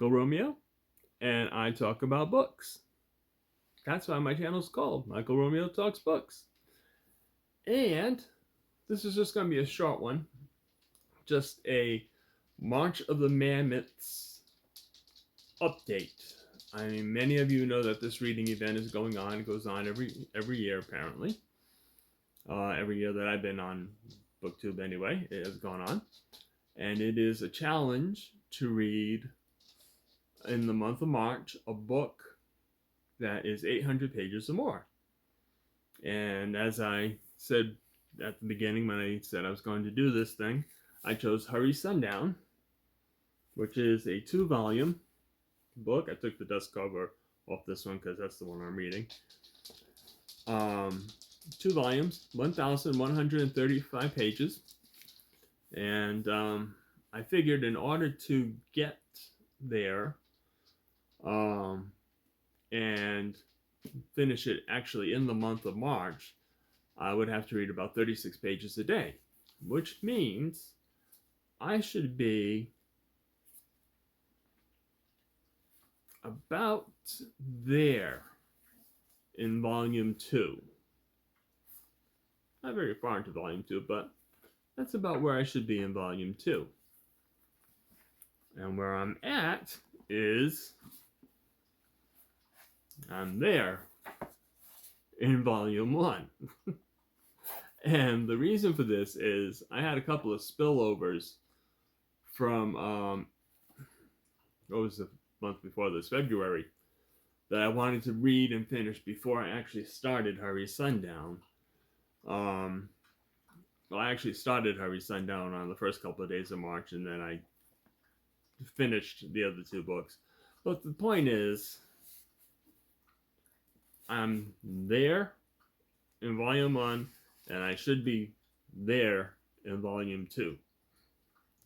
Michael Romeo, and I talk about books. That's why my channel's called Michael Romeo Talks Books. And this is just going to be a short one, just a March of the Mammoths update. I mean, many of you know that this reading event is going on. It goes on every year, apparently. Every year that I've been on BookTube, anyway, it has gone on, and it is a challenge to read in the month of March a book that is 800 pages or more. And as I said at the beginning when I said I was going to do this thing, I chose Hurry Sundown, which is a 2-volume book. I took the dust cover off this one because that's the one I'm reading. 2 volumes, 1,135 pages. And I figured in order to get there and finish it actually in the month of March, I would have to read about 36 pages a day, which means I should be about there in volume 2. Not very far into volume 2, but that's about where I should be in volume 2. And where I'm at is I'm there in volume 1. And the reason for this is I had a couple of spillovers from what was the month before this, February, that I wanted to read and finish before I actually started Hurry Sundown. Well, I actually started Hurry Sundown on the first couple of days of March, and then I finished the other 2 books. But the point is, I'm there in volume 1, and I should be there in volume 2.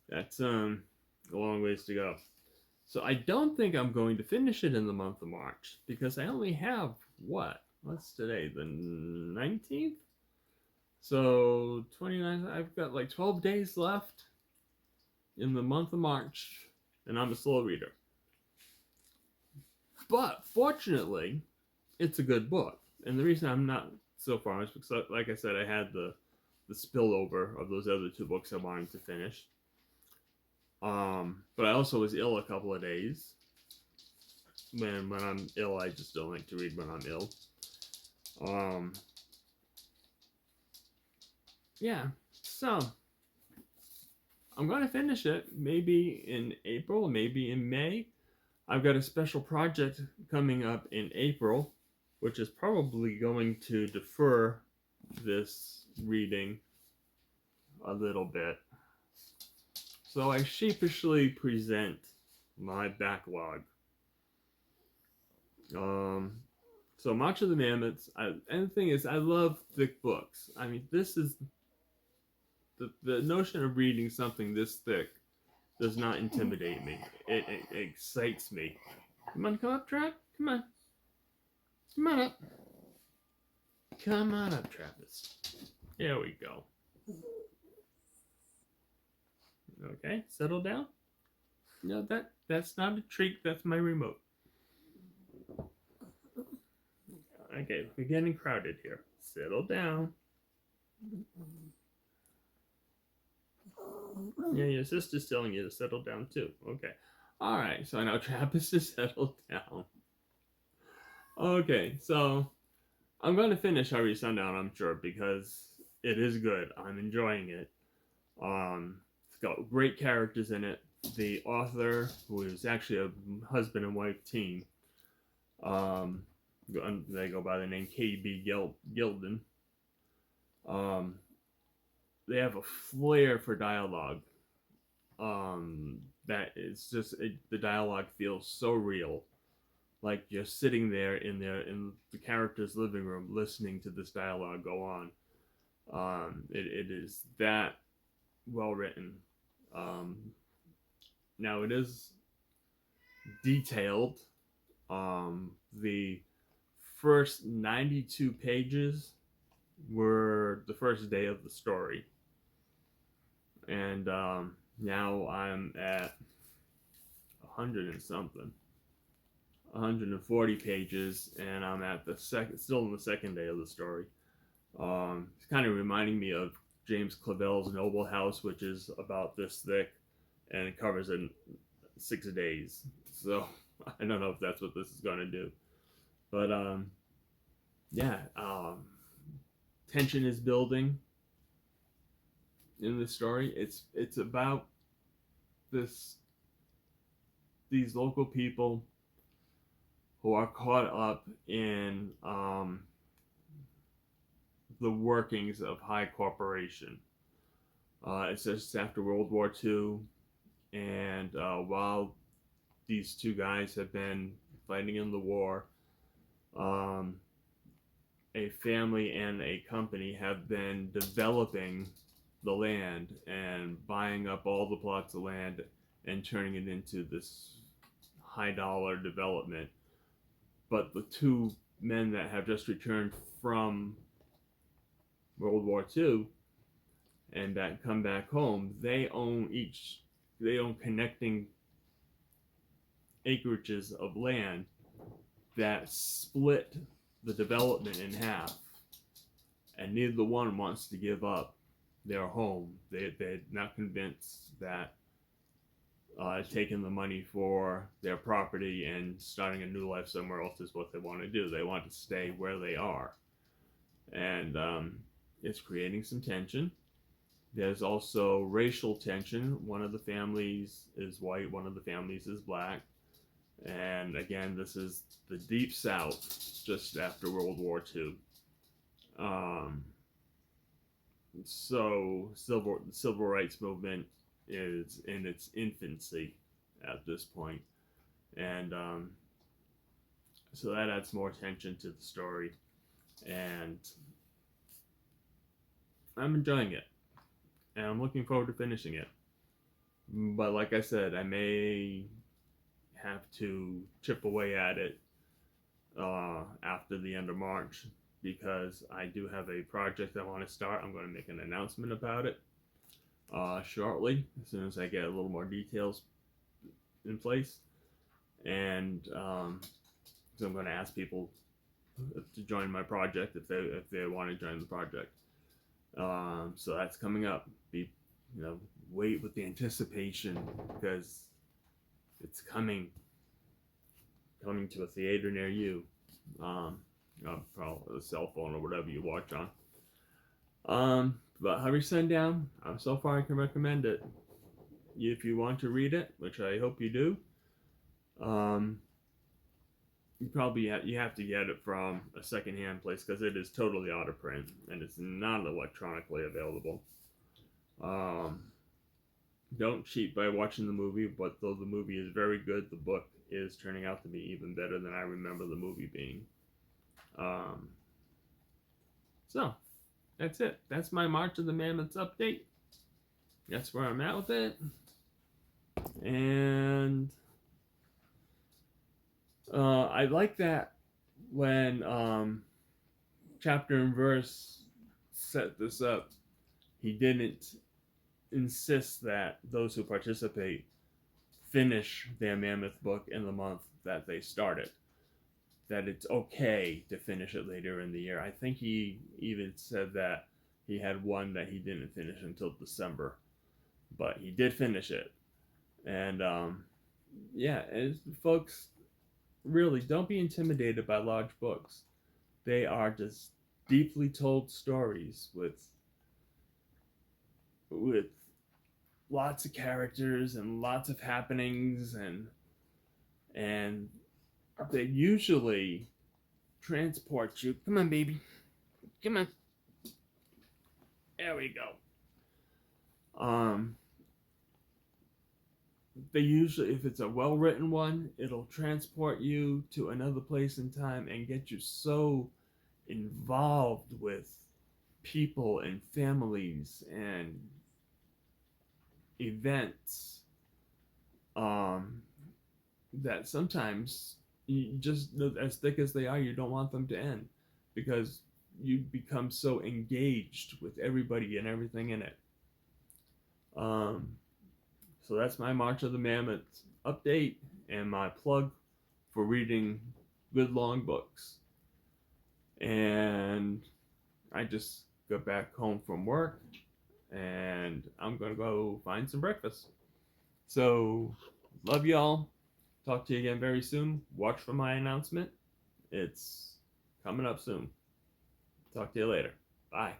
That's a long ways to go. So I don't think I'm going to finish it in the month of March, because I only have, what's today, the 19th? So 29th, I've got like 12 days left in the month of March, and I'm a slow reader. But fortunately, it's a good book. And the reason I'm not so far is because, like I said, I had the spillover of those other 2 books I wanted to finish. But I also was ill a couple of days. When I'm ill, I just don't like to read when I'm ill. Yeah, so I'm going to finish it maybe in April, maybe in May. I've got a special project coming up in April, which is probably going to defer this reading a little bit. So I sheepishly present my backlog. So March of the Mammoths, and the thing is, I love thick books. I mean, this is the notion of reading something this thick does not intimidate me. It excites me. Come on, come up, Trav. Come on. Come on up. Come on up, Travis. There we go. Okay, settle down. No, that's not a treat. That's my remote. Okay, we're getting crowded here. Settle down. Yeah, your sister's telling you to settle down too. Okay. Alright, so now Travis is settled down. Okay, so I'm going to finish Hurry Sundown, I'm sure, because it is good. I'm enjoying it. It's got great characters in it. The author, who is actually a husband and wife team, they go by the name K.B. Gilden. They have a flair for dialogue. That is just the dialogue feels so real, like you're sitting there in the character's living room listening to this dialogue go on. It is that well written. Now it is detailed. The first 92 pages were the first day of the story. And now I'm at 100 and something, 140 pages, and I'm at the still in the second day of the story. It's kind of reminding me of James Clavell's Noble House, which is about this thick, and it covers in 6 days. So I don't know if that's what this is going to do, but yeah, tension is building in the story. It's about these local people who are caught up in the workings of high corporation. It's just after World War II, and while these two guys have been fighting in the war, a family and a company have been developing the land and buying up all the plots of land and turning it into this high dollar development. But the two men that have just returned from World War II and that come back home, they own connecting acreages of land that split the development in half, and neither one wants to give up their home. They're not convinced that taking the money for their property and starting a new life somewhere else is what they want to do. They want to stay where they are, and it's creating some tension. There's also racial tension. One of the families is white, one of the families is black. And again, this is the Deep South, just after World War II. So the civil rights movement is in its infancy at this point. And so that adds more tension to the story. And I'm enjoying it. And I'm looking forward to finishing it. But like I said, I may have to chip away at it after the end of March, because I do have a project I want to start. I'm going to make an announcement about it shortly, as soon as I get a little more details in place. And so I'm going to ask people to join my project if they want to join the project. So that's coming up. Wait with the anticipation, because it's coming to a theater near you. Probably a cell phone or whatever you watch on. But Hurry Sundown, so far I can recommend it. If you want to read it, which I hope you do, you have to get it from a secondhand place, because it is totally out of print and it's not electronically available. Don't cheat by watching the movie, but though the movie is very good, the book is turning out to be even better than I remember the movie being. So that's it. That's my March of the Mammoths update. That's where I'm at with it. And I like that when chapter and verse set this up, he didn't insist that those who participate finish their Mammoth book in the month that they started. That it's okay to finish it later in the year. I think he even said that he had one that he didn't finish until December, but he did finish it. And folks, really don't be intimidated by large books. They are just deeply told stories with lots of characters and lots of happenings, and they usually transport you. Come on, baby. Come on. There we go. They usually, if it's a well-written one, it'll transport you to another place in time and get you so involved with people and families and events that sometimes, you just, as thick as they are, you don't want them to end, because you become so engaged with everybody and everything in it. So that's my March of the Mammoths update and my plug for reading good long books. And I just got back home from work and I'm gonna go find some breakfast. So, love y'all. Talk to you again very soon. Watch for my announcement. It's coming up soon. Talk to you later. Bye.